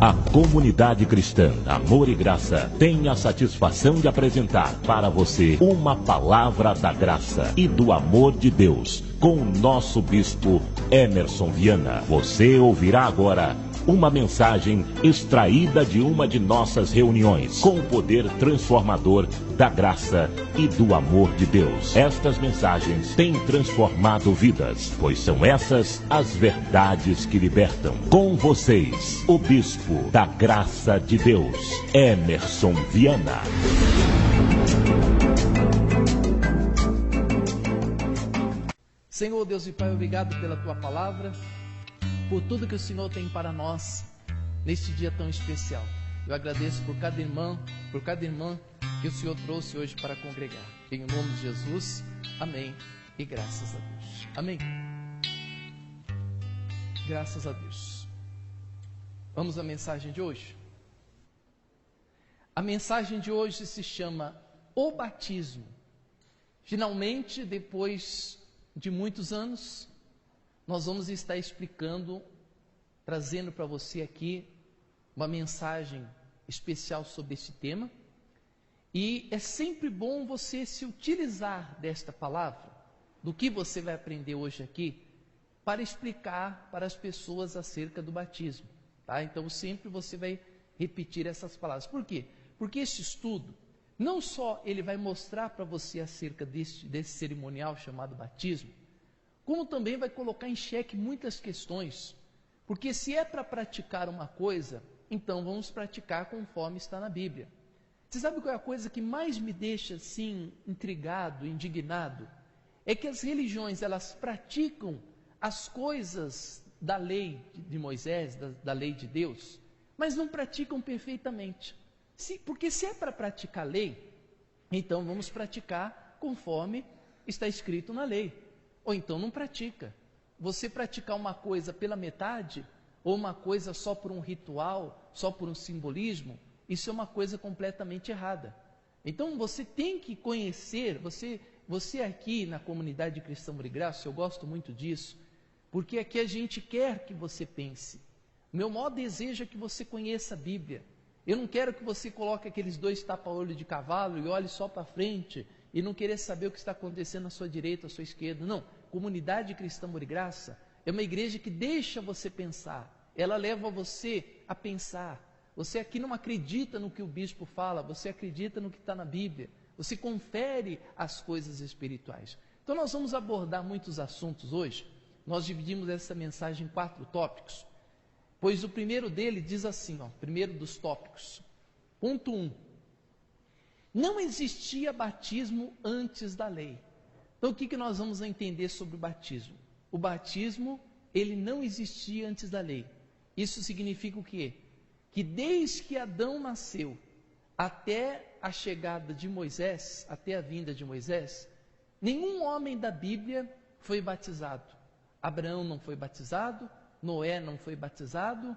A comunidade cristã Amor e Graça tem a satisfação de apresentar para você uma palavra da graça e do amor de Deus com o nosso bispo Emerson Viana. Você ouvirá agora uma mensagem extraída de uma de nossas reuniões com o poder transformador da graça e do amor de Deus. Estas mensagens têm transformado vidas, pois são essas as verdades que libertam. Com vocês, o bispo da graça de Deus, Emerson Viana. Senhor Deus e Pai, obrigado pela Tua palavra, por tudo que o Senhor tem para nós neste dia tão especial. Eu agradeço por cada irmã que o Senhor trouxe hoje para congregar. Em nome de Jesus, amém e graças a Deus. Amém. Graças a Deus. Vamos à mensagem de hoje? A mensagem de hoje se chama O Batismo. Finalmente, depois de muitos anos, nós vamos estar explicando, trazendo para você aqui uma mensagem especial sobre esse tema. E é sempre bom você se utilizar desta palavra, do que você vai aprender hoje aqui, para explicar para as pessoas acerca do batismo. Tá? Então sempre você vai repetir essas palavras. Por quê? Porque este estudo, não só ele vai mostrar para você acerca desse cerimonial chamado batismo, como também vai colocar em xeque muitas questões, porque se é para praticar uma coisa, então vamos praticar conforme está na Bíblia. Você sabe qual é a coisa que mais me deixa assim intrigado, indignado? É que as religiões, elas praticam as coisas da lei de Moisés, da lei de Deus, mas não praticam perfeitamente. Porque se é para praticar a lei, então vamos praticar conforme está escrito na lei. Ou então não pratica. Você praticar uma coisa pela metade, ou uma coisa só por um ritual, só por um simbolismo, isso é uma coisa completamente errada. Então você tem que conhecer, você aqui na comunidade cristã Amor e Graça, eu gosto muito disso, porque aqui a gente quer que você pense. O meu maior desejo é que você conheça a Bíblia. Eu não quero que você coloque aqueles 2 tapa-olho de cavalo e olhe só para frente e não querer saber o que está acontecendo à sua direita, à sua esquerda. Não, comunidade cristã Amor e Graça é uma igreja que deixa você pensar, ela leva você a pensar. Você aqui não acredita no que o bispo fala, você acredita no que está na Bíblia, você confere as coisas espirituais. Então nós vamos abordar muitos assuntos hoje. Nós dividimos essa mensagem em 4 tópicos, pois o primeiro dele diz assim, primeiro dos tópicos, ponto 1, não existia batismo antes da lei. Então o que nós vamos entender sobre o batismo? O batismo, ele não existia antes da lei. Isso significa o quê? Que desde que Adão nasceu até a chegada de Moisés, até a vinda de Moisés, nenhum homem da Bíblia foi batizado. Abraão não foi batizado, Noé não foi batizado,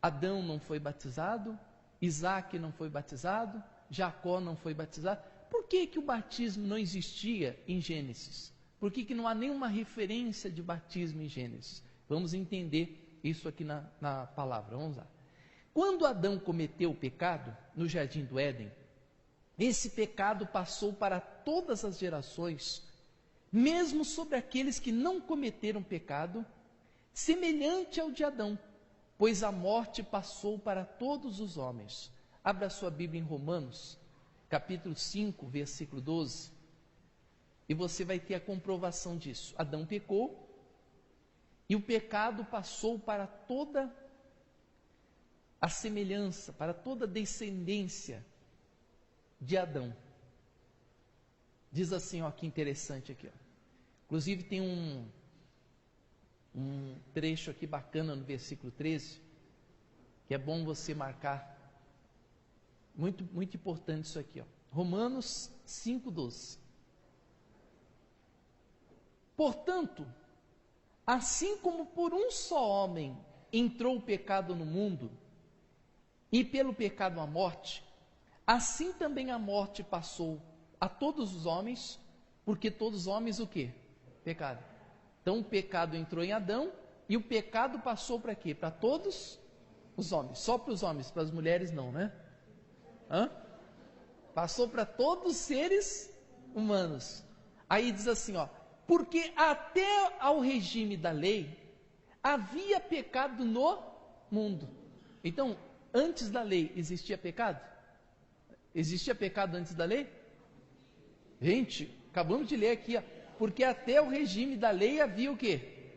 Adão não foi batizado, Isaac não foi batizado, Jacó não foi batizado. Por que o batismo não existia em Gênesis? Por que não há nenhuma referência de batismo em Gênesis? Vamos entender isso aqui na palavra, vamos lá. Quando Adão cometeu o pecado no jardim do Éden, esse pecado passou para todas as gerações, mesmo sobre aqueles que não cometeram pecado, semelhante ao de Adão, pois a morte passou para todos os homens. Abra sua Bíblia em Romanos, capítulo 5, versículo 12, e você vai ter a comprovação disso. Adão pecou, e o pecado passou para toda a semelhança, para toda a descendência de Adão. Diz assim, que interessante aqui. Inclusive tem um trecho aqui bacana no versículo 13, que é bom você marcar. Muito, muito importante isso aqui. Romanos 5,12. Portanto, assim como por um só homem entrou o pecado no mundo, e pelo pecado a morte, assim também a morte passou a todos os homens, porque todos os homens o quê? Pecado. Então o pecado entrou em Adão, e o pecado passou para quê? Para todos Os homens, só para os homens, para as mulheres não, né? Passou para todos os seres humanos. Aí diz assim, ó, porque até ao regime da lei havia pecado no mundo. Então, antes da lei existia pecado? Existia pecado antes da lei? Gente, acabamos de ler aqui, ó, porque até o regime da lei havia o quê?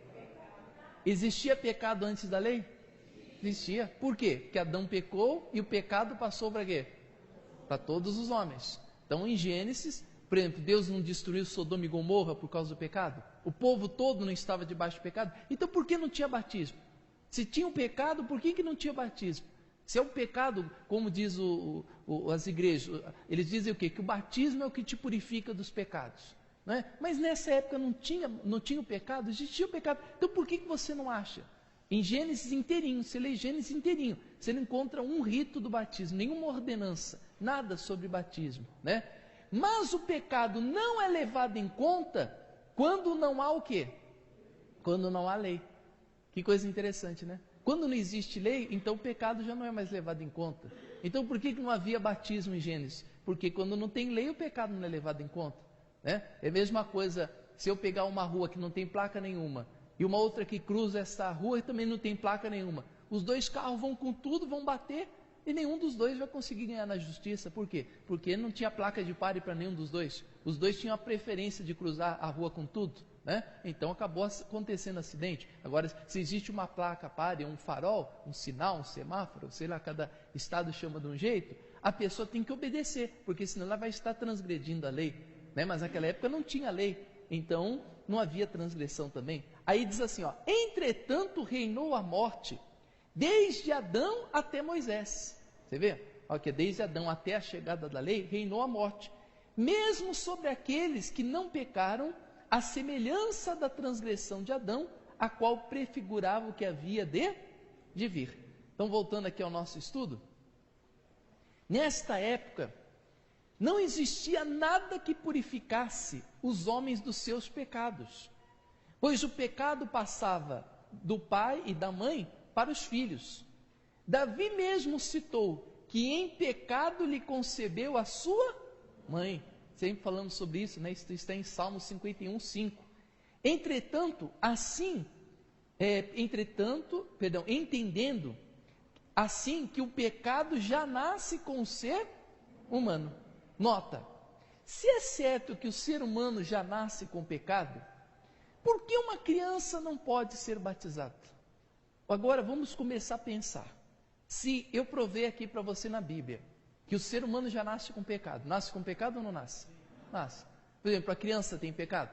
Existia pecado antes da lei? Existia. Por quê? Porque Adão pecou e o pecado passou para quê? Para todos os homens. Então, em Gênesis, por exemplo, Deus não destruiu Sodoma e Gomorra por causa do pecado? O povo todo não estava debaixo do pecado? Então, por que não tinha batismo? Se tinha um pecado, por que não tinha batismo? Se é um pecado, como diz as igrejas, eles dizem o quê? Que o batismo é o que te purifica dos pecados. Não é? Mas nessa época não tinha o pecado, existia o pecado. Então, por que você não acha? Em Gênesis inteirinho, você lê Gênesis inteirinho, você não encontra um rito do batismo, nenhuma ordenança, nada sobre batismo, né? Mas o pecado não é levado em conta quando não há o quê? Quando não há lei. Que coisa interessante, né? Quando não existe lei, então o pecado já não é mais levado em conta. Então por que não havia batismo em Gênesis? Porque quando não tem lei, o pecado não é levado em conta, né? É a mesma coisa se eu pegar uma rua que não tem placa nenhuma e uma outra que cruza essa rua e também não tem placa nenhuma. Os dois carros vão com tudo, vão bater e nenhum dos dois vai conseguir ganhar na justiça. Por quê? Porque não tinha placa de pare para nenhum dos dois. Os dois tinham a preferência de cruzar a rua com tudo, né? Então acabou acontecendo acidente. Agora, se existe uma placa pare, um farol, um sinal, um semáforo, sei lá, cada estado chama de um jeito, a pessoa tem que obedecer, porque senão ela vai estar transgredindo a lei, né? Mas naquela época não tinha lei, então não havia transgressão também. Aí diz assim, ó, entretanto reinou a morte desde Adão até Moisés. Você vê? Ó, que desde Adão até a chegada da lei reinou a morte, mesmo sobre aqueles que não pecaram, a semelhança da transgressão de Adão, a qual prefigurava o que havia de vir. Então, voltando aqui ao nosso estudo, nesta época não existia nada que purificasse os homens dos seus pecados, pois o pecado passava do pai e da mãe para os filhos. Davi mesmo citou que em pecado lhe concebeu a sua mãe. Sempre falando sobre isso, né? Isso está em Salmo 51, 5. Entendendo assim que o pecado já nasce com o ser humano. Nota, se é certo que o ser humano já nasce com pecado, por que uma criança não pode ser batizada? Agora vamos começar a pensar. Se eu provei aqui para você na Bíblia que o ser humano já nasce com pecado, nasce com pecado ou não nasce? Nasce. Por exemplo, a criança tem pecado?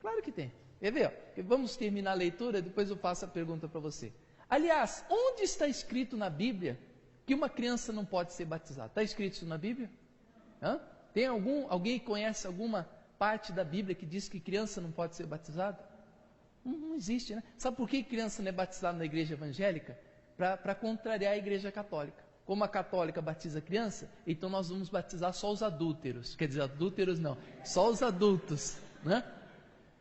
Claro que tem. Quer ver? Vamos terminar a leitura, depois eu faço a pergunta para você. Aliás, onde está escrito na Bíblia que uma criança não pode ser batizada? Está escrito isso na Bíblia? Tem alguém que conhece alguma parte da Bíblia que diz que criança não pode ser batizada? Não existe, né? Sabe por que criança não é batizada na igreja evangélica? Para contrariar a igreja católica. Como a católica batiza a criança, então nós vamos batizar só os adúlteros. Quer dizer, adúlteros não, só os adultos, né?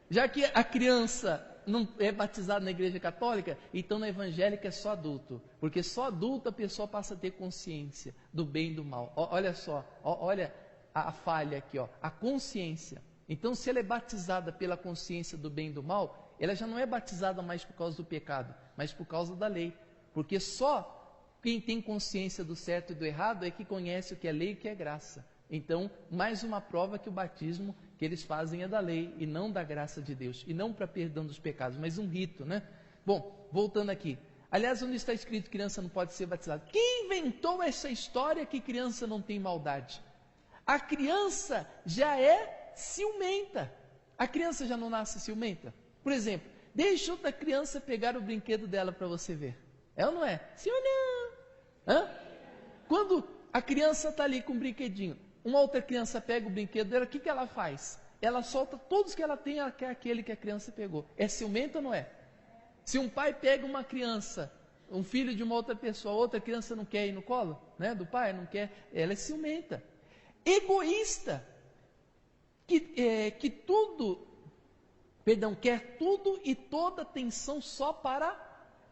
Já que a criança não é batizada na igreja católica, então na evangélica é só adulto. Porque só adulto a pessoa passa a ter consciência do bem e do mal. Olha só, olha a falha aqui, ó, a consciência. Então, se ela é batizada pela consciência do bem e do mal, ela já não é batizada mais por causa do pecado, mas por causa da lei. Porque só quem tem consciência do certo e do errado é que conhece o que é lei e o que é graça. Então, mais uma prova que o batismo que eles fazem é da lei e não da graça de Deus. E não para perdão dos pecados, mas um rito, né? Bom, voltando aqui. Aliás, onde está escrito que criança não pode ser batizada? Quem inventou essa história que criança não tem maldade? A criança já é ciumenta. A criança já não nasce ciumenta? Por exemplo, deixa outra criança pegar o brinquedo dela para você ver. É ou não é? Sim ou não? Quando a criança está ali com um brinquedinho, uma outra criança pega o brinquedo dela, o que ela faz? Ela solta todos que ela tem, ela quer aquele que a criança pegou. É ciumenta ou não é? Se um pai pega uma criança, um filho de uma outra pessoa, outra criança não quer ir no colo, né, do pai, não quer, ela é ciumenta. Egoísta, quer tudo e toda atenção só para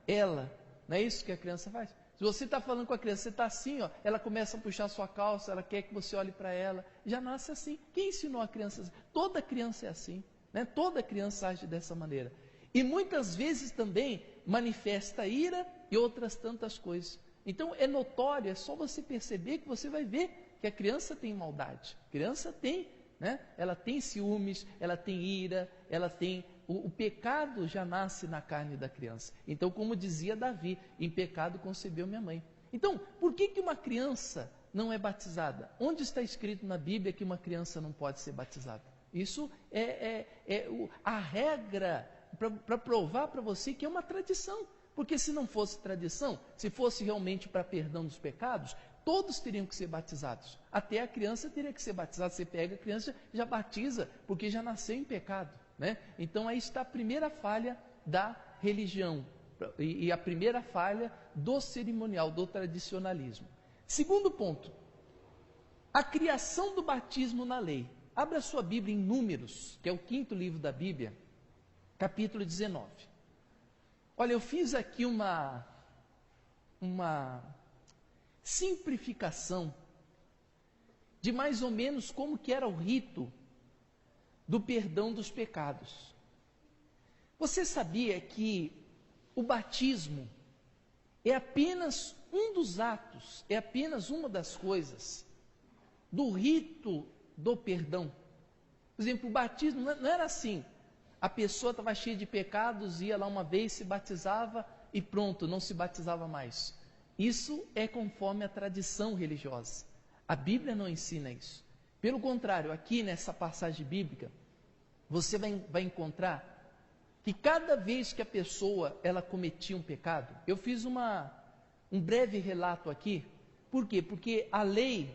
ela. Não é isso que a criança faz? Se você está falando com a criança, você está assim, ó, ela começa a puxar a sua calça, ela quer que você olhe para ela, já nasce assim. Quem ensinou a criança assim? Toda criança é assim, né? Toda criança age dessa maneira. E muitas vezes também manifesta ira e outras tantas coisas. Então é notório, é só você perceber que você vai ver que a criança tem maldade. A criança tem, né? Ela tem ciúmes, ela tem ira, ela tem... O pecado já nasce na carne da criança. Então, como dizia Davi, em pecado concebeu minha mãe. Então, por que uma criança não é batizada? Onde está escrito na Bíblia que uma criança não pode ser batizada? Isso é a regra para provar para você que é uma tradição. Porque se não fosse tradição, se fosse realmente para perdão dos pecados, todos teriam que ser batizados. Até a criança teria que ser batizada. Você pega a criança e já batiza, porque já nasceu em pecado. Né? Então aí está a primeira falha da religião e a primeira falha do cerimonial, do tradicionalismo. Segundo ponto, a criação do batismo na lei. Abra sua Bíblia em Números, que é o 5º livro da Bíblia, capítulo 19. Olha, eu fiz aqui uma simplificação de mais ou menos como que era o rito do perdão dos pecados. Você sabia que o batismo é apenas um dos atos, é apenas uma das coisas do rito do perdão? Por exemplo, o batismo não era assim, a pessoa estava cheia de pecados, ia lá uma vez, se batizava e pronto, não se batizava mais. Isso é conforme a tradição religiosa. A Bíblia não ensina isso. Pelo contrário, aqui nessa passagem bíblica, você vai encontrar que cada vez que a pessoa ela cometia um pecado, eu fiz um breve relato aqui. Por quê? Porque a lei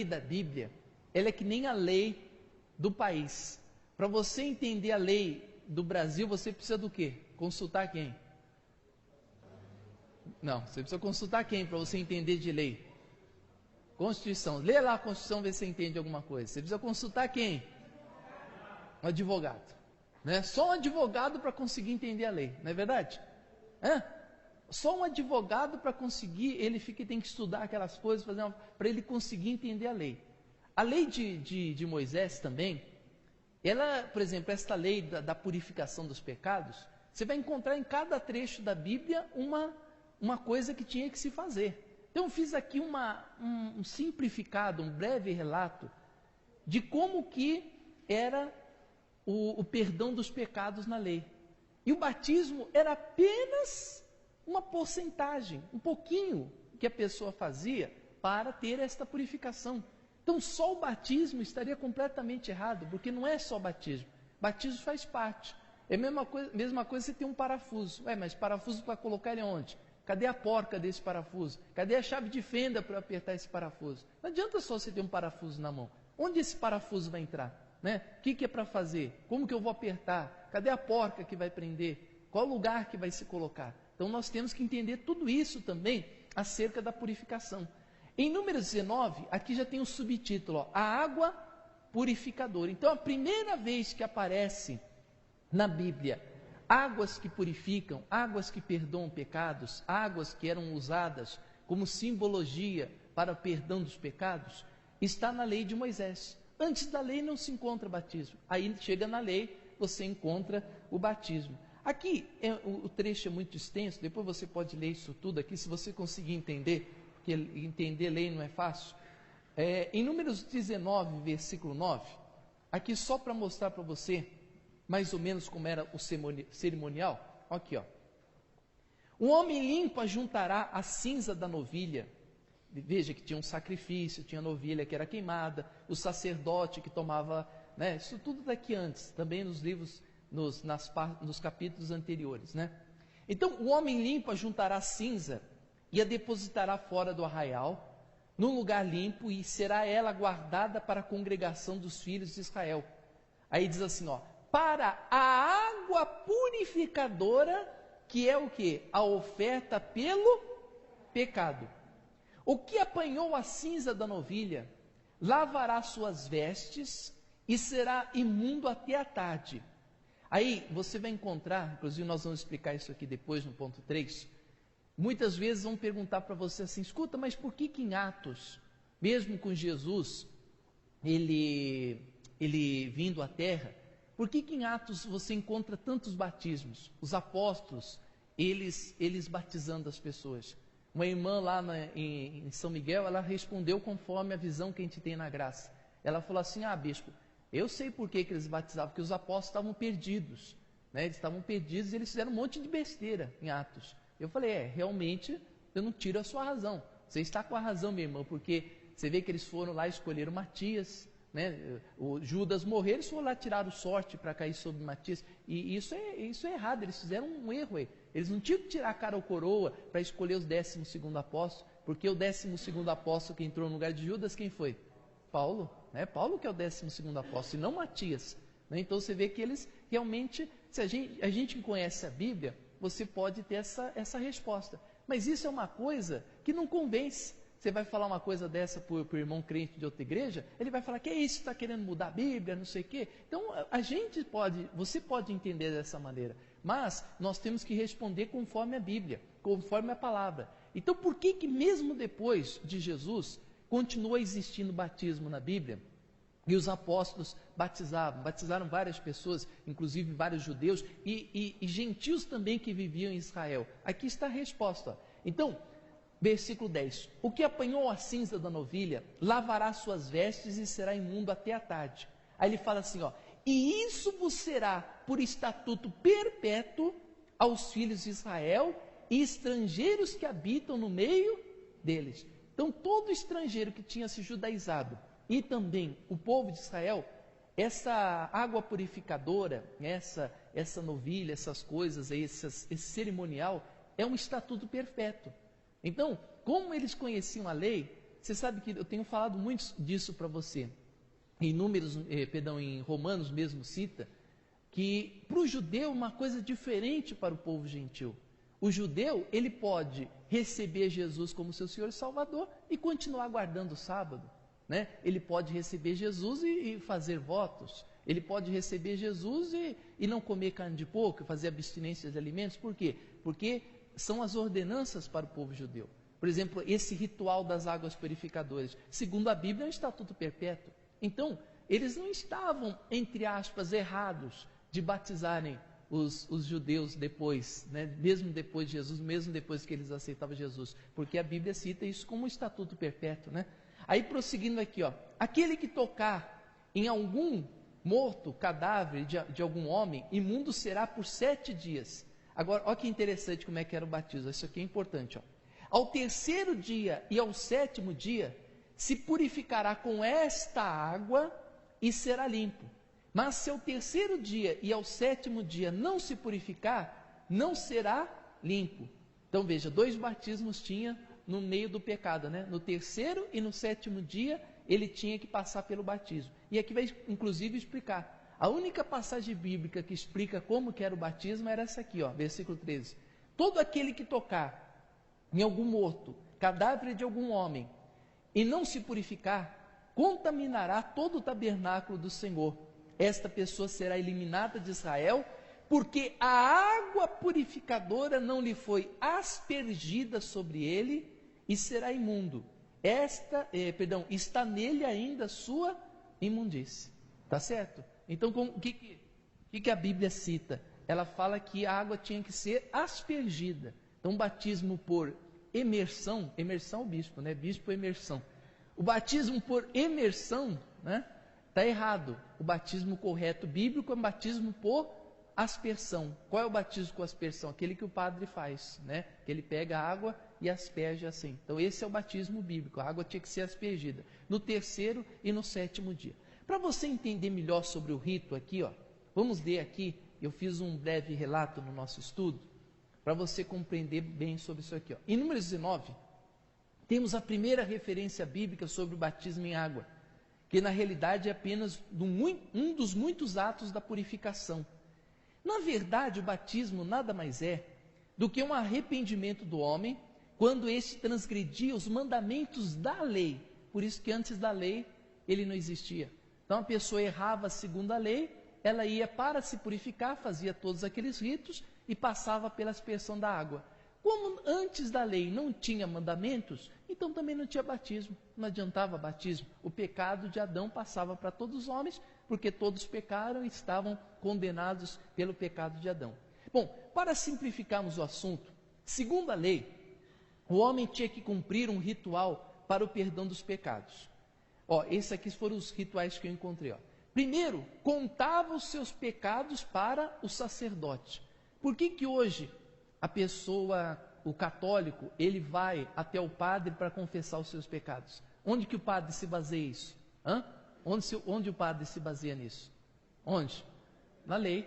da Bíblia, ela é que nem a lei do país. Para você entender a lei do Brasil, você precisa do quê? Consultar quem? Não, você precisa consultar quem para você entender de lei? Constituição. Lê lá a Constituição, vê se você entende alguma coisa. Você precisa consultar quem? Um advogado. Né? Só um advogado para conseguir entender a lei, não é verdade? Só um advogado para conseguir, tem que estudar aquelas coisas para ele conseguir entender a lei. A lei de Moisés também, ela, por exemplo, esta lei da purificação dos pecados, você vai encontrar em cada trecho da Bíblia uma coisa que tinha que se fazer. Então eu fiz aqui um simplificado, um breve relato de como que era o perdão dos pecados na lei. E o batismo era apenas uma porcentagem, um pouquinho que a pessoa fazia para ter esta purificação. Então só o batismo estaria completamente errado, porque não é só batismo. Batismo faz parte. É a mesma coisa você ter um parafuso. Mas parafuso para colocar ele onde? Cadê a porca desse parafuso? Cadê a chave de fenda para apertar esse parafuso? Não adianta só você ter um parafuso na mão. Onde esse parafuso vai entrar? Né? O que é para fazer? Como que eu vou apertar? Cadê a porca que vai prender? Qual lugar que vai se colocar? Então nós temos que entender tudo isso também acerca da purificação. Em Números 19, aqui já tem um subtítulo, ó, a água purificadora. Então a primeira vez que aparece na Bíblia águas que purificam, águas que perdoam pecados, águas que eram usadas como simbologia para o perdão dos pecados, está na lei de Moisés. Antes da lei não se encontra batismo. Aí chega na lei, você encontra o batismo. Aqui o trecho é muito extenso, depois você pode ler isso tudo aqui, se você conseguir entender, porque entender lei não é fácil. Em Números 19, versículo 9, aqui só para mostrar para você mais ou menos como era o cerimonial, aqui ó. O homem limpo ajuntará a cinza da novilha. Veja que tinha um sacrifício, tinha a novilha que era queimada, o sacerdote que tomava, né, isso tudo daqui antes, também nos livros, nos capítulos anteriores, né? Então o homem limpo ajuntará a cinza e a depositará fora do arraial, num lugar limpo, e será ela guardada para a congregação dos filhos de Israel. Aí diz assim, ó, para a água purificadora, que é o que? A oferta pelo pecado. O que apanhou a cinza da novilha, lavará suas vestes e será imundo até a tarde. Aí você vai encontrar, inclusive nós vamos explicar isso aqui depois no ponto 3, Muitas vezes vão perguntar para você assim, escuta, mas por que em Atos, mesmo com Jesus, ele vindo à terra, por que em Atos você encontra tantos batismos? Os apóstolos, eles batizando as pessoas. Uma irmã lá em São Miguel, ela respondeu conforme a visão que a gente tem na graça. Ela falou assim, bispo, eu sei por que eles batizavam, porque os apóstolos estavam perdidos, né? Eles estavam perdidos e eles fizeram um monte de besteira em Atos. Eu falei, realmente eu não tiro a sua razão, você está com a razão, minha irmã, porque você vê que eles foram lá e escolheram Matias, né? O Judas morreu, eles foram lá tirar sorte para cair sobre Matias, e isso é errado, eles fizeram um erro aí. Eles não tinham que tirar a cara ou coroa para escolher os 12º apóstolos, porque o 12º apóstolo que entrou no lugar de Judas, quem foi? Paulo, né? Paulo que é o 12º apóstolo, e não Matias, né? Então você vê que eles realmente, se a gente que conhece a Bíblia, você pode ter essa resposta, mas isso é uma coisa que não convence. Você vai falar uma coisa dessa para o irmão crente de outra igreja, ele vai falar, que é isso, está querendo mudar a Bíblia, não sei o quê. Então, você pode entender dessa maneira, mas nós temos que responder conforme a Bíblia, conforme a palavra. Então, por que mesmo depois de Jesus, continua existindo batismo na Bíblia? E os apóstolos batizaram várias pessoas, inclusive vários judeus e gentios também que viviam em Israel. Aqui está a resposta. Então, versículo 10, o que apanhou a cinza da novilha, lavará suas vestes e será imundo até a tarde. Aí ele fala assim, e isso vos será por estatuto perpétuo aos filhos de Israel e estrangeiros que habitam no meio deles. Então todo estrangeiro que tinha se judaizado e também o povo de Israel, essa água purificadora, essa novilha, essas coisas, esse cerimonial, é um estatuto perpétuo. Então, como eles conheciam a lei, você sabe que eu tenho falado muito disso para você. Em Romanos mesmo cita, que para o judeu uma coisa diferente para o povo gentil. O judeu, ele pode receber Jesus como seu Senhor e Salvador e continuar guardando o sábado, né? Ele pode receber Jesus e fazer votos. Ele pode receber Jesus e não comer carne de porco, fazer abstinência de alimentos. Por quê? Porque são as ordenanças para o povo judeu. Por exemplo, esse ritual das águas purificadoras, segundo a Bíblia, é um estatuto perpétuo. Então, eles não estavam, entre aspas, errados de batizarem os judeus depois, né? Mesmo depois de Jesus, mesmo depois que eles aceitavam Jesus, porque a Bíblia cita isso como um estatuto perpétuo, né? Aí prosseguindo aqui, aquele que tocar em algum morto, cadáver de algum homem, imundo será por 7 dias. Agora, olha que interessante como é que era o batismo, isso aqui é importante. Ao 3º dia e ao 7º dia, se purificará com esta água e será limpo. Mas se ao 3º dia e ao 7º dia não se purificar, não será limpo. Então veja, 2 batismos tinha no meio do pecado, né? No 3º e no 7º dia, ele tinha que passar pelo batismo. E aqui vai inclusive explicar. A única passagem bíblica que explica como que era o batismo era essa aqui, versículo 13. Todo aquele que tocar em algum morto, cadáver de algum homem, e não se purificar, contaminará todo o tabernáculo do Senhor. Esta pessoa será eliminada de Israel, porque a água purificadora não lhe foi aspergida sobre ele, e será imundo. Está nele ainda a sua imundície. Tá certo? Então, o que a Bíblia cita? Ela fala que a água tinha que ser aspergida. Então, batismo por imersão é o bispo, né? Bispo imersão. O batismo por imersão, né? Está errado. O batismo correto bíblico é o batismo por aspersão. Qual é o batismo com aspersão? Aquele que o padre faz, né? Que ele pega a água e asperge assim. Então esse é o batismo bíblico. A água tinha que ser aspergida no 3º e no 7º dia. Para você entender melhor sobre o rito aqui, vamos ler aqui. Eu fiz um breve relato no nosso estudo para você compreender bem sobre isso aqui. Em Números 19, temos a primeira referência bíblica sobre o batismo em água, que na realidade é apenas um dos muitos atos da purificação. Na verdade, o batismo nada mais é do que um arrependimento do homem quando este transgredia os mandamentos da lei. Por isso que antes da lei ele não existia. Então a pessoa errava segundo a lei, ela ia para se purificar, fazia todos aqueles ritos e passava pela aspersão da água. Como antes da lei não tinha mandamentos, então também não tinha batismo, não adiantava batismo. O pecado de Adão passava para todos os homens, porque todos pecaram e estavam condenados pelo pecado de Adão. Bom, para simplificarmos o assunto, segundo a lei, o homem tinha que cumprir um ritual para o perdão dos pecados. Esses aqui foram os rituais que eu encontrei. Primeiro, contava os seus pecados para o sacerdote. Por que hoje a pessoa, o católico, ele vai até o padre para confessar os seus pecados? Onde que o padre se baseia isso? Onde o padre se baseia nisso? Onde? Na lei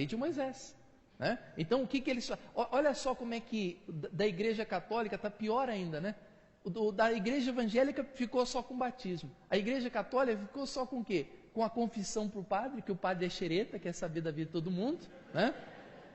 de Moisés. Né? Então, o que ele... Olha só como é que da igreja católica está pior ainda, né? Da igreja evangélica ficou só com batismo. A igreja católica ficou só com o quê? Com a confissão para o padre, que o padre é xereta, quer saber da vida de todo mundo, né?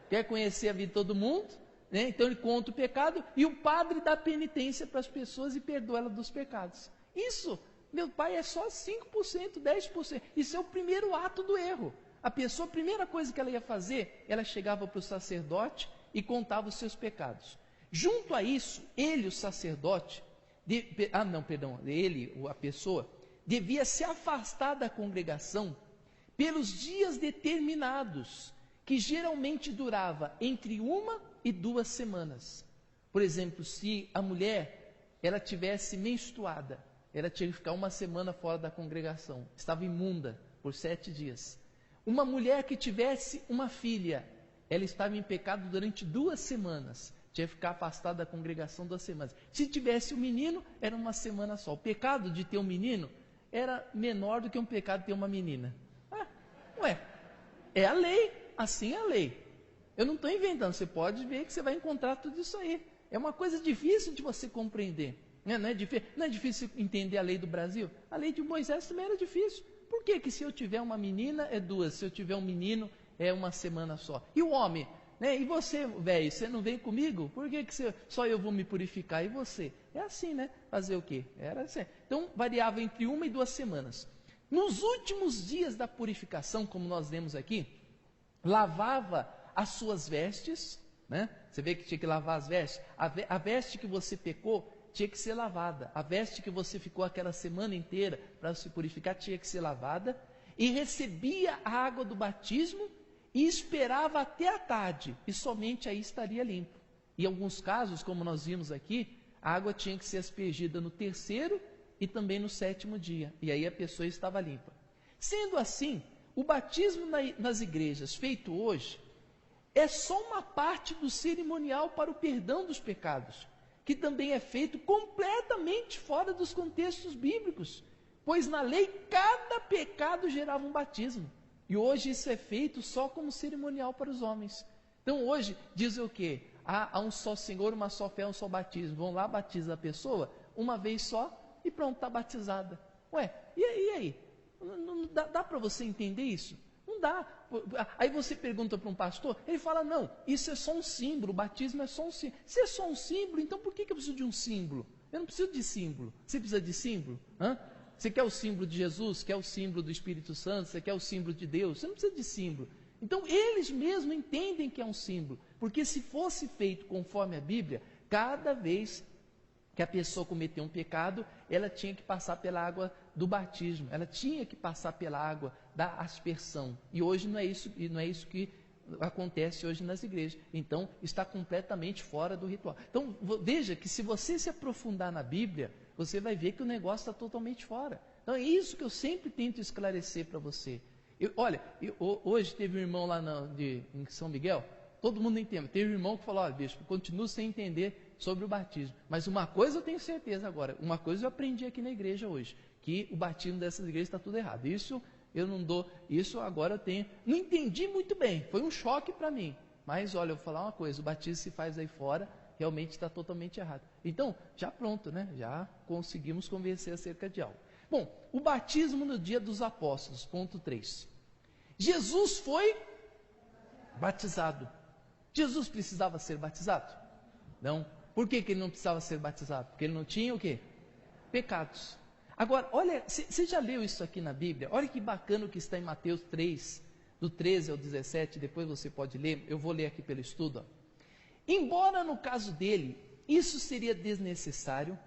Quer conhecer a vida de todo mundo, né? Então ele conta o pecado e o padre dá penitência para as pessoas e perdoa ela dos pecados. Isso, meu pai, é só 5%, 10%. Isso é o primeiro ato do erro. A pessoa, a primeira coisa que ela ia fazer, ela chegava para o sacerdote e contava os seus pecados. Junto a isso, ele, o sacerdote, a pessoa, devia se afastar da congregação pelos dias determinados, que geralmente durava entre 1 e 2 semanas. Por exemplo, se a mulher, ela tivesse menstruada, ela tinha que ficar 1 semana fora da congregação, estava imunda por 7 dias. Uma mulher que tivesse uma filha, ela estava em pecado durante 2 semanas, tinha que ficar afastada da congregação 2 semanas. Se tivesse um menino, era 1 semana só. O pecado de ter um menino era menor do que um pecado de ter uma menina. É a lei, assim é a lei. Eu não estou inventando, você pode ver que você vai encontrar tudo isso aí. É uma coisa difícil de você compreender. Não é difícil entender a lei do Brasil? A lei de Moisés também era difícil. Por que se eu tiver uma menina é 2, se eu tiver um menino é 1 semana só? E o homem? Né? E você, velho, você não vem comigo? Por que só eu vou me purificar e você? É assim, né? Fazer o quê? Era assim. Então, variava entre 1 e 2 semanas. Nos últimos dias da purificação, como nós vemos aqui, lavava as suas vestes, né? Você vê que tinha que lavar as vestes. A veste que você pecou tinha que ser lavada. A veste que você ficou aquela semana inteira para se purificar tinha que ser lavada. E recebia a água do batismo e esperava até a tarde, e somente aí estaria limpo. Em alguns casos, como nós vimos aqui, a água tinha que ser aspergida no 3º e também no 7º dia, e aí a pessoa estava limpa. Sendo assim, o batismo nas igrejas feito hoje é só uma parte do cerimonial para o perdão dos pecados, que também é feito completamente fora dos contextos bíblicos, pois na lei cada pecado gerava um batismo. E hoje isso é feito só como cerimonial para os homens. Então hoje dizem o quê? Há um só Senhor, uma só fé, um só batismo. Vão lá, batiza a pessoa uma vez só e pronto, está batizada. E aí? Não dá para você entender isso? Não dá. Aí você pergunta para um pastor, ele fala, não, isso é só um símbolo, o batismo é só um símbolo. Se é só um símbolo, então por que eu preciso de um símbolo? Eu não preciso de símbolo. Você precisa de símbolo? Você quer o símbolo de Jesus? Quer o símbolo do Espírito Santo? Você quer o símbolo de Deus? Você não precisa de símbolo. Então, eles mesmos entendem que é um símbolo. Porque se fosse feito conforme a Bíblia, cada vez que a pessoa cometeu um pecado, ela tinha que passar pela água do batismo. Ela tinha que passar pela água da aspersão. E hoje não é isso que acontece hoje nas igrejas. Então, está completamente fora do ritual. Então, veja que se você se aprofundar na Bíblia, você vai ver que o negócio está totalmente fora. Então, é isso que eu sempre tento esclarecer para você. Hoje teve um irmão lá em São Miguel, todo mundo entende. Teve um irmão que falou, bispo, continuo sem entender sobre o batismo. Mas uma coisa eu tenho certeza agora, uma coisa eu aprendi aqui na igreja hoje, que o batismo dessas igrejas está tudo errado. Isso eu não dou, isso agora eu tenho. Não entendi muito bem, foi um choque para mim. Mas olha, eu vou falar uma coisa, o batismo se faz aí fora, realmente está totalmente errado. Então, já pronto, né? Já conseguimos convencer acerca de algo. Bom, o batismo no dia dos apóstolos, ponto 3. Jesus foi batizado. Jesus precisava ser batizado? Não. Por que ele não precisava ser batizado? Porque ele não tinha o quê? Pecados. Agora, olha, você já leu isso aqui na Bíblia? Olha que bacana o que está em Mateus 3, do 13 ao 17, depois você pode ler, eu vou ler aqui pelo estudo. Embora no caso dele, isso seria desnecessário,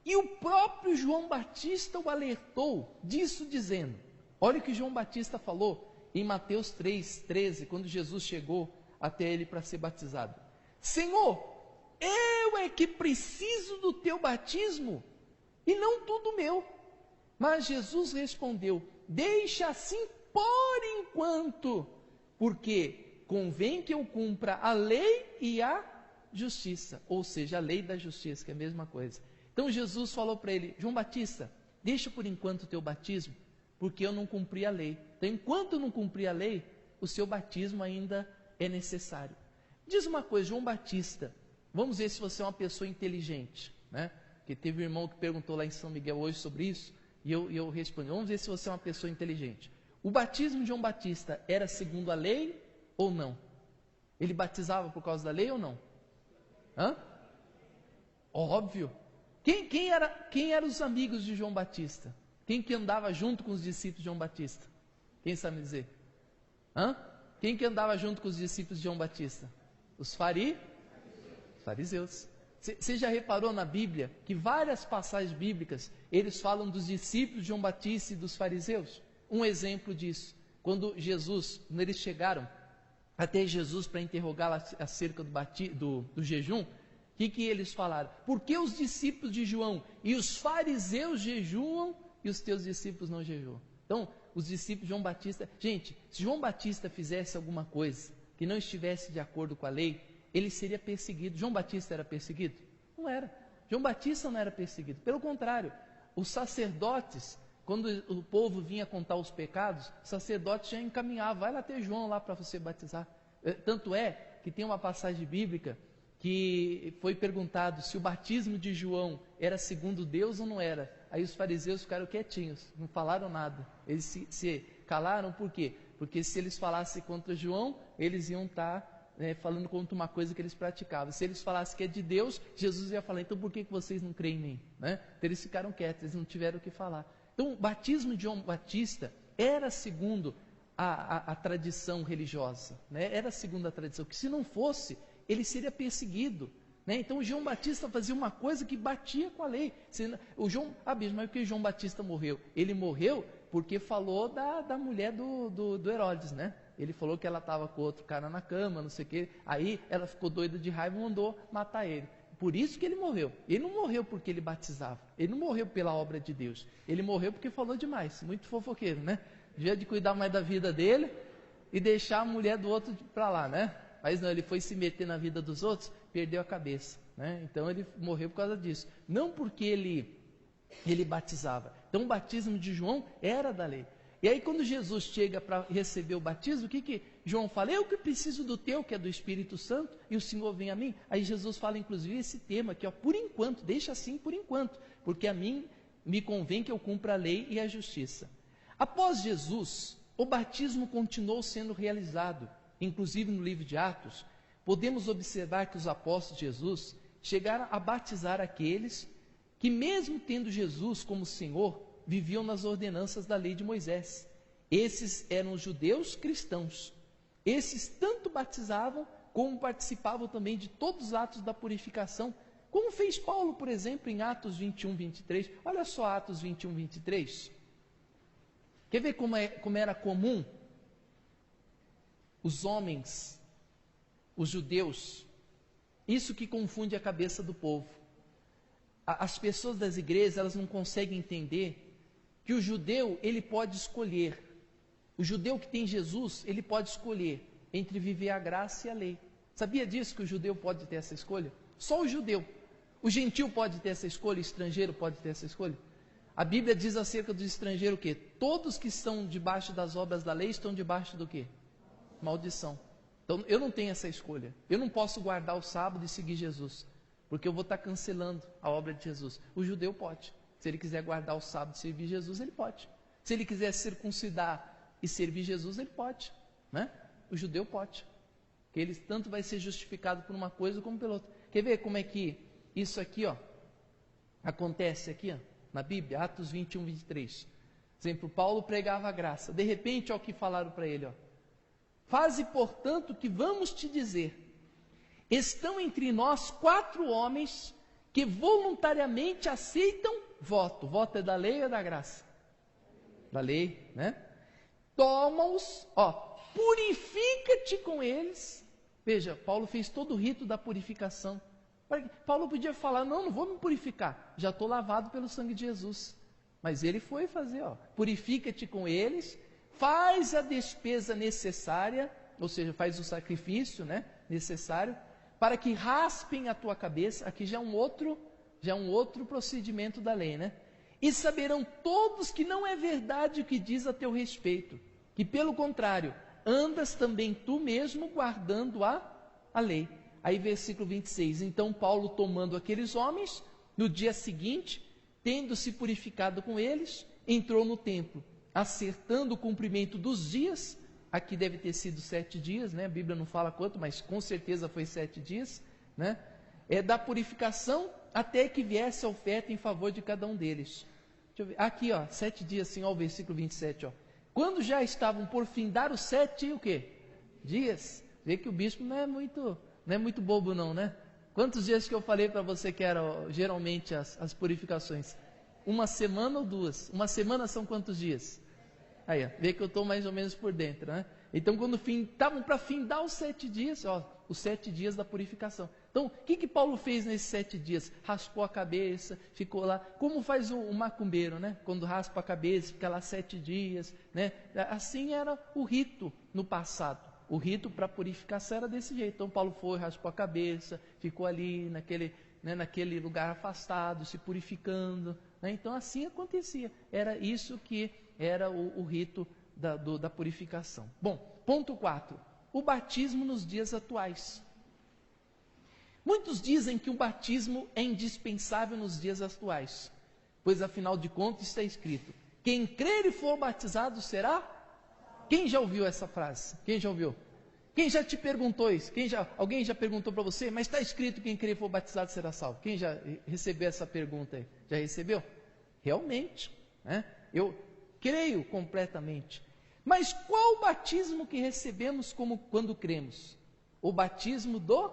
e o próprio João Batista o alertou disso, dizendo, olha o que João Batista falou em Mateus 3:13, quando Jesus chegou até ele para ser batizado. Senhor, eu é que preciso do teu batismo, e não tu do meu. Mas Jesus respondeu, deixa assim por enquanto, porque convém que eu cumpra a lei e a justiça, ou seja, a lei da justiça, que é a mesma coisa. Então Jesus falou para ele, João Batista, deixa por enquanto o teu batismo, porque eu não cumpri a lei. Então, enquanto eu não cumpri a lei, o seu batismo ainda é necessário. Diz uma coisa, João Batista, vamos ver se você é uma pessoa inteligente, né? Porque teve um irmão que perguntou lá em São Miguel hoje sobre isso, e eu respondi, vamos ver se você é uma pessoa inteligente. O batismo de João Batista era segundo a lei ou não? Ele batizava por causa da lei ou não? Hã? Óbvio. Quem eram os amigos de João Batista? Quem que andava junto com os discípulos de João Batista? Quem sabe me dizer? Hã? Quem que andava junto com os discípulos de João Batista? Os fariseus. Você já reparou na Bíblia que várias passagens bíblicas, eles falam dos discípulos de João Batista e dos fariseus? Um exemplo disso, quando eles chegaram até Jesus para interrogá-lo acerca do jejum, o que eles falaram? Por que os discípulos de João e os fariseus jejuam e os teus discípulos não jejuam? Então, os discípulos de João Batista, gente, se João Batista fizesse alguma coisa que não estivesse de acordo com a lei, ele seria perseguido. João Batista era perseguido? Não era. João Batista não era perseguido. Pelo contrário, os sacerdotes, quando o povo vinha contar os pecados, o sacerdote já encaminhava, vai lá ter João lá para você batizar. Tanto é que tem uma passagem bíblica que foi perguntado se o batismo de João era segundo Deus ou não era. Aí os fariseus ficaram quietinhos, não falaram nada. Eles se calaram, por quê? Porque se eles falassem contra João, eles iam estar falando contra uma coisa que eles praticavam. Se eles falassem que é de Deus, Jesus ia falar, então por que vocês não creem em mim? Né? Então eles ficaram quietos, eles não tiveram o que falar. Então o batismo de João Batista era segundo a tradição religiosa, né? Era segundo a tradição, que se não fosse, ele seria perseguido, né? Então João Batista fazia uma coisa que batia com a lei. Mas por que João Batista morreu? Ele morreu porque falou da mulher do Herodes, né? Ele falou que ela estava com outro cara na cama, não sei o quê. Aí ela ficou doida de raiva e mandou matar ele. Por isso que ele morreu. Ele não morreu porque ele batizava. Ele não morreu pela obra de Deus. Ele morreu porque falou demais. Muito fofoqueiro, né? Devia de cuidar mais da vida dele e deixar a mulher do outro para lá, né? Mas não, ele foi se meter na vida dos outros, perdeu a cabeça, né? Então ele morreu por causa disso. Não porque ele batizava. Então o batismo de João era da lei. E aí quando Jesus chega para receber o batismo, o que João fala? Eu que preciso do teu, que é do Espírito Santo, e o Senhor vem a mim. Aí Jesus fala inclusive esse tema aqui, ó, por enquanto, deixa assim por enquanto, porque a mim me convém que eu cumpra a lei e a justiça. Após Jesus, o batismo continuou sendo realizado, inclusive no livro de Atos, podemos observar que os apóstolos de Jesus chegaram a batizar aqueles que mesmo tendo Jesus como Senhor, viviam nas ordenanças da lei de Moisés. Esses eram os judeus cristãos. Esses tanto batizavam, como participavam também de todos os atos da purificação, como fez Paulo, por exemplo, em Atos 21, 23. Olha só Atos 21, 23. Quer ver como era comum os homens, os judeus? Isso que confunde a cabeça do povo. As pessoas das igrejas, elas não conseguem entender que o judeu, ele pode escolher. O judeu que tem Jesus, ele pode escolher entre viver a graça e a lei. Sabia disso, que o judeu pode ter essa escolha? Só o judeu. O gentil pode ter essa escolha, o estrangeiro pode ter essa escolha. A Bíblia diz acerca do estrangeiro o quê? Todos que estão debaixo das obras da lei estão debaixo do quê? Maldição. Então eu não tenho essa escolha. Eu não posso guardar o sábado e seguir Jesus, porque eu vou estar cancelando a obra de Jesus. O judeu pode. Se ele quiser guardar o sábado e servir Jesus, ele pode. Se ele quiser circuncidar e servir Jesus, ele pode, né? O judeu pode. Que ele tanto vai ser justificado por uma coisa como pela outra. Quer ver como é que isso aqui, ó, acontece aqui, ó, na Bíblia, Atos 21, 23. Por exemplo, Paulo pregava a graça. De repente, ó, o que falaram para ele, ó. Faze, portanto, o que vamos te dizer. estão entre nós 4 homens que voluntariamente aceitam voto. Voto é da lei ou da graça? Da lei, né? Toma-os, purifica-te com eles. Veja, Paulo fez todo o rito da purificação. Paulo podia falar, não vou me purificar, já estou lavado pelo sangue de Jesus. Mas ele foi fazer, purifica-te com eles, faz a despesa necessária, ou seja, faz o sacrifício, né, necessário, para que raspem a tua cabeça. Aqui já é um outro procedimento da lei, né? E saberão todos que não é verdade o que diz a teu respeito, que pelo contrário, andas também tu mesmo guardando a lei. Aí versículo 26, então Paulo tomando aqueles homens, no dia seguinte, tendo se purificado com eles, entrou no templo, acertando o cumprimento dos dias. Aqui deve ter sido 7 dias, né? A Bíblia não fala quanto, mas com certeza foi 7 dias, né? Da purificação até que viesse a oferta em favor de cada um deles. Deixa eu ver. Aqui, 7 dias, assim, o versículo 27, Quando já estavam por findar os 7, o quê? Dias. Vê que o bispo não é muito bobo não, né? Quantos dias que eu falei para você que eram geralmente as purificações? 1 semana ou 2? 1 semana são quantos dias? Aí, vê que eu estou mais ou menos por dentro, né? Então, quando estavam para findar os 7 dias, os 7 dias da purificação. Então, o que Paulo fez nesses 7 dias? Raspou a cabeça, ficou lá, como faz o macumbeiro, né? Quando raspa a cabeça, fica lá 7 dias, né? Assim era o rito no passado. O rito para purificação era desse jeito. Então, Paulo foi, raspou a cabeça, ficou ali naquele lugar afastado, se purificando, né? Então, assim acontecia. Era isso que era o rito da purificação. Bom, ponto 4. O batismo nos dias atuais. Muitos dizem que o batismo é indispensável nos dias atuais, pois afinal de contas está escrito, quem crer e for batizado será? Quem já ouviu essa frase? Quem já ouviu? Quem já te perguntou isso? Alguém já perguntou para você, mas está escrito quem crer e for batizado será salvo? Quem já recebeu essa pergunta aí? Já recebeu? Realmente, né? Eu creio completamente. Mas qual o batismo que recebemos como quando cremos? O batismo do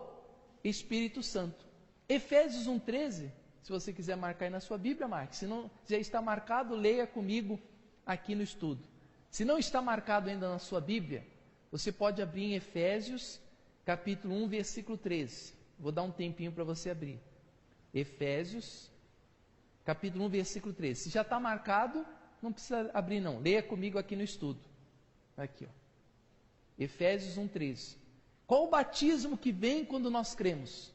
Espírito Santo. Efésios 1:13, se você quiser marcar aí na sua Bíblia, marque. Se não já está marcado, leia comigo aqui no estudo. Se não está marcado ainda na sua Bíblia, você pode abrir em Efésios, capítulo 1, versículo 13. Vou dar um tempinho para você abrir. Efésios, capítulo 1, versículo 13. Se já está marcado, não precisa abrir não. Leia comigo aqui no estudo. Aqui, Efésios 1:13. Qual o batismo que vem quando nós cremos?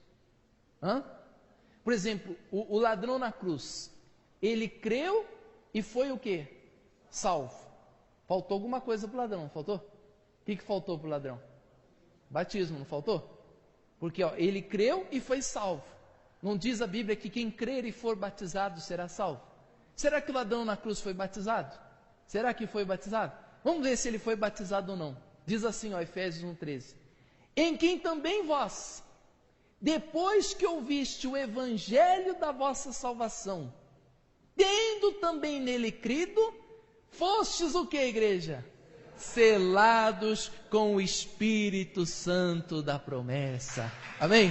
Por exemplo, o ladrão na cruz, ele creu e foi o quê? Salvo. Faltou alguma coisa para o ladrão, não faltou? O que faltou para o ladrão? Batismo, não faltou? Porque ele creu e foi salvo. Não diz a Bíblia que quem crer e for batizado será salvo? Será que o ladrão na cruz foi batizado? Será que foi batizado? Vamos ver se ele foi batizado ou não. Diz assim, Efésios 1:13. Em quem também vós, depois que ouviste o evangelho da vossa salvação, tendo também nele crido, fostes o que, igreja? Selados com o Espírito Santo da promessa. Amém?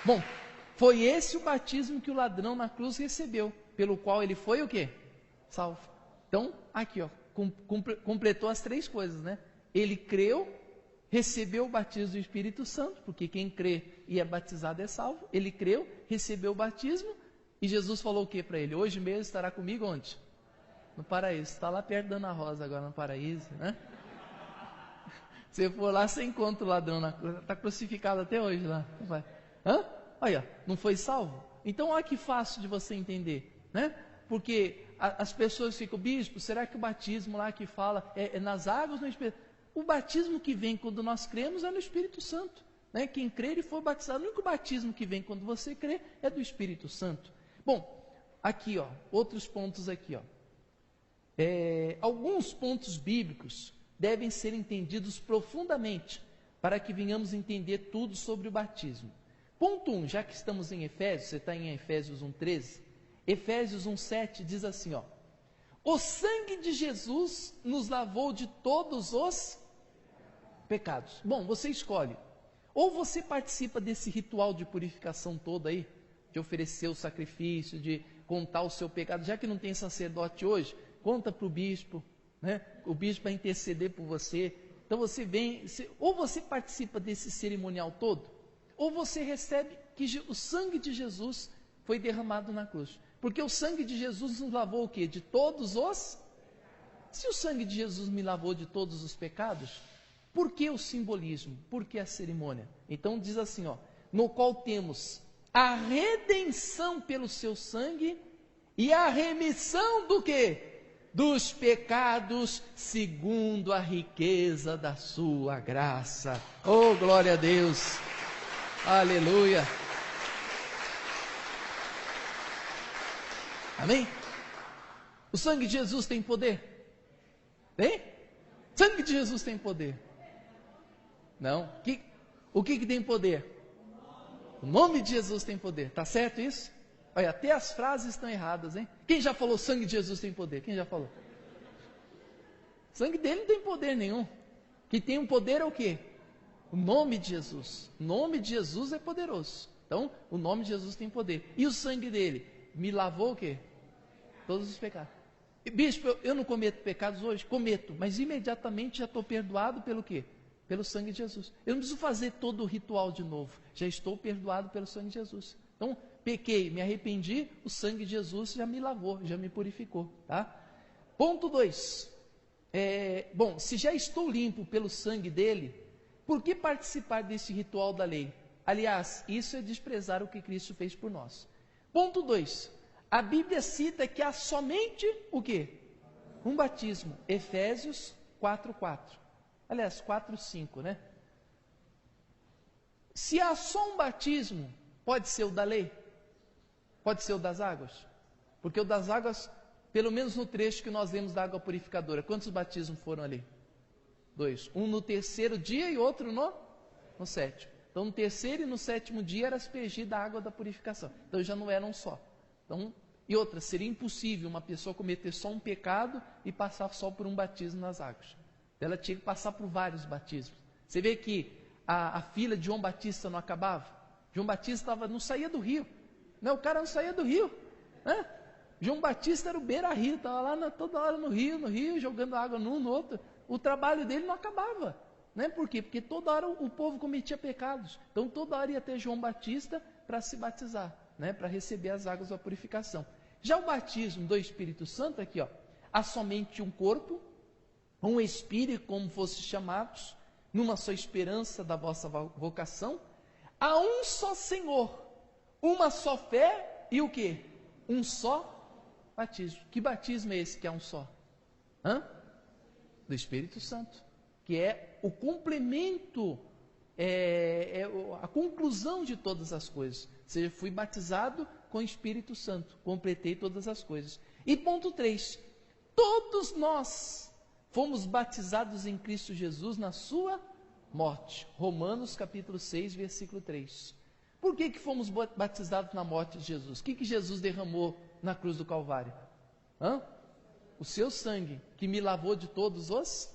Bom, foi esse o batismo que o ladrão na cruz recebeu, pelo qual ele foi o quê? Salvo. Então, aqui, completou as 3 coisas, né? Ele creu, recebeu o batismo do Espírito Santo, porque quem crê e é batizado é salvo. Ele creu, recebeu o batismo, e Jesus falou o que para ele? Hoje mesmo estará comigo onde? No paraíso. Está lá perto da Ana Rosa agora no paraíso, né? Se for lá, você encontra o ladrão, está crucificado até hoje lá. Olha, não foi salvo? Então, olha que fácil de você entender, né? Porque as pessoas ficam, bispo, será que o batismo lá que fala é nas águas ou no Espírito? O batismo que vem quando nós cremos é no Espírito Santo, né? Quem crer e for batizado, o único batismo que vem quando você crê é do Espírito Santo. Bom, aqui, outros pontos aqui, alguns pontos bíblicos devem ser entendidos profundamente para que venhamos entender tudo sobre o batismo. Ponto 1, já que estamos em Efésios, você está em Efésios 1:13, Efésios 1:7 diz assim, O sangue de Jesus nos lavou de todos os pecados. Bom, você escolhe. Ou você participa desse ritual de purificação todo aí, de oferecer o sacrifício, de contar o seu pecado. Já que não tem sacerdote hoje, conta para o bispo, né? O bispo vai interceder por você. Então você vem, ou você participa desse cerimonial todo, ou você recebe que o sangue de Jesus foi derramado na cruz. Porque o sangue de Jesus nos lavou o quê? De todos os... Se o sangue de Jesus me lavou de todos os pecados, por que o simbolismo? Por que a cerimônia? Então diz assim, ó, no qual temos a redenção pelo seu sangue e a remissão do quê? Dos pecados segundo a riqueza da sua graça. Oh, glória a Deus! Aleluia! Amém? O sangue de Jesus tem poder? Tem? O sangue de Jesus tem poder? Não. O que tem poder? O nome de Jesus tem poder. Tá certo isso? Olha, até as frases estão erradas, hein? Quem já falou sangue de Jesus tem poder? Quem já falou? O sangue dele não tem poder nenhum. Que tem um poder é o quê? O nome de Jesus. O nome de Jesus é poderoso. Então, o nome de Jesus tem poder. E o sangue dele? Me lavou o quê? Todos os pecados. E, bispo, eu não cometo pecados hoje? Cometo, mas imediatamente já estou perdoado pelo quê? Pelo sangue de Jesus. Eu não preciso fazer todo o ritual de novo. Já estou perdoado pelo sangue de Jesus. Então, pequei, me arrependi, o sangue de Jesus já me lavou, já me purificou, tá? Ponto 2. Bom, se já estou limpo pelo sangue dele, por que participar desse ritual da lei? Aliás, isso é desprezar o que Cristo fez por nós. Ponto 2. A Bíblia cita que há somente o quê? Um batismo. Efésios 4:4. Aliás, 4:5, né? Se há só um batismo, pode ser o da lei? Pode ser o das águas? Porque o das águas, pelo menos no trecho que nós lemos da água purificadora, quantos batismos foram ali? 2. Um no terceiro dia e outro no 7º. Então, no terceiro e no 7º dia era aspergida a água da purificação. Então, já não eram só. Então, e outra, seria impossível uma pessoa cometer só um pecado e passar só por um batismo nas águas. Então, ela tinha que passar por vários batismos. Você vê que a fila de João Batista não acabava? João Batista não saía do rio. Não, o cara não saía do rio. Né? João Batista era o beira-rio, estava lá toda hora no rio, jogando água num no outro. O trabalho dele não acabava. Né? Por quê? Porque toda hora o povo cometia pecados. Então toda hora ia ter João Batista para se batizar, né? Para receber as águas da purificação. Já o batismo do Espírito Santo, aqui, ó, há somente um corpo, um espírito, como fosse chamados, numa só esperança da vossa vocação, há um só Senhor, uma só fé e o quê? Um só batismo. Que batismo é esse que é um só? Do Espírito Santo, que é o complemento, a conclusão de todas as coisas. Ou seja, fui batizado com o Espírito Santo, completei todas as coisas. E ponto 3, todos nós fomos batizados em Cristo Jesus na sua morte. Romanos capítulo 6, versículo 3. Por que fomos batizados na morte de Jesus? O que Jesus derramou na cruz do Calvário? O seu sangue, que me lavou de todos os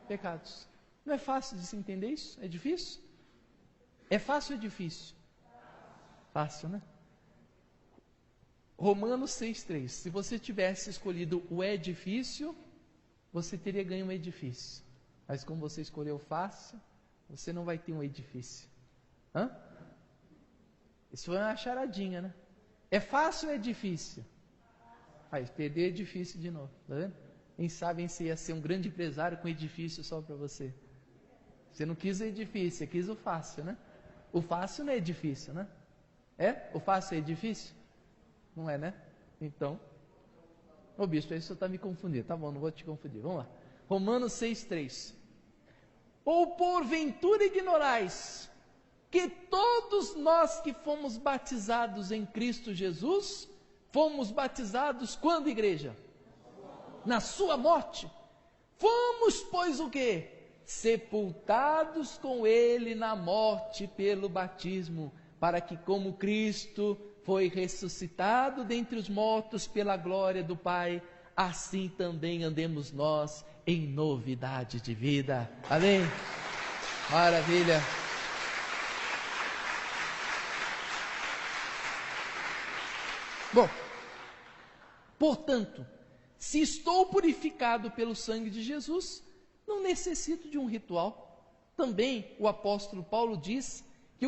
pecados. Não é fácil de se entender isso? É difícil? É fácil ou é difícil? Fácil, né? Romanos 6,3. Se você tivesse escolhido o difícil, você teria ganho um edifício. Mas como você escolheu fácil, você não vai ter um edifício. Isso foi uma charadinha, né? É fácil ou é difícil? Perder é difícil de novo, tá vendo? Quem sabe você ia ser um grande empresário com edifício só para você. Você não quis o edifício, você quis o fácil, né? O fácil não é difícil, né? O fácil é difícil? Não é, né? Então, bispo, aí o senhor está me confundindo. Tá bom, não vou te confundir. Vamos lá. Romanos 6,3. Ou porventura ignorais que todos nós que fomos batizados em Cristo Jesus, fomos batizados quando, igreja? Na sua morte. Fomos, pois, o quê? Sepultados com ele na morte pelo batismo, para que como Cristo foi ressuscitado dentre os mortos pela glória do Pai, assim também andemos nós em novidade de vida. Amém? Maravilha! Bom, portanto, se estou purificado pelo sangue de Jesus, não necessito de um ritual. Também o apóstolo Paulo diz que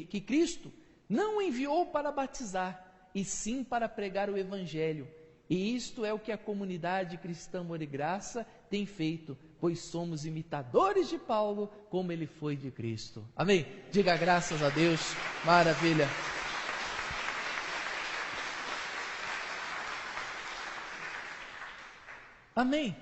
que Cristo não o enviou para batizar, e sim para pregar o evangelho. E isto é o que a comunidade cristã Amor e Graça tem feito, pois somos imitadores de Paulo, como ele foi de Cristo. Amém? Diga graças a Deus. Maravilha. Amém.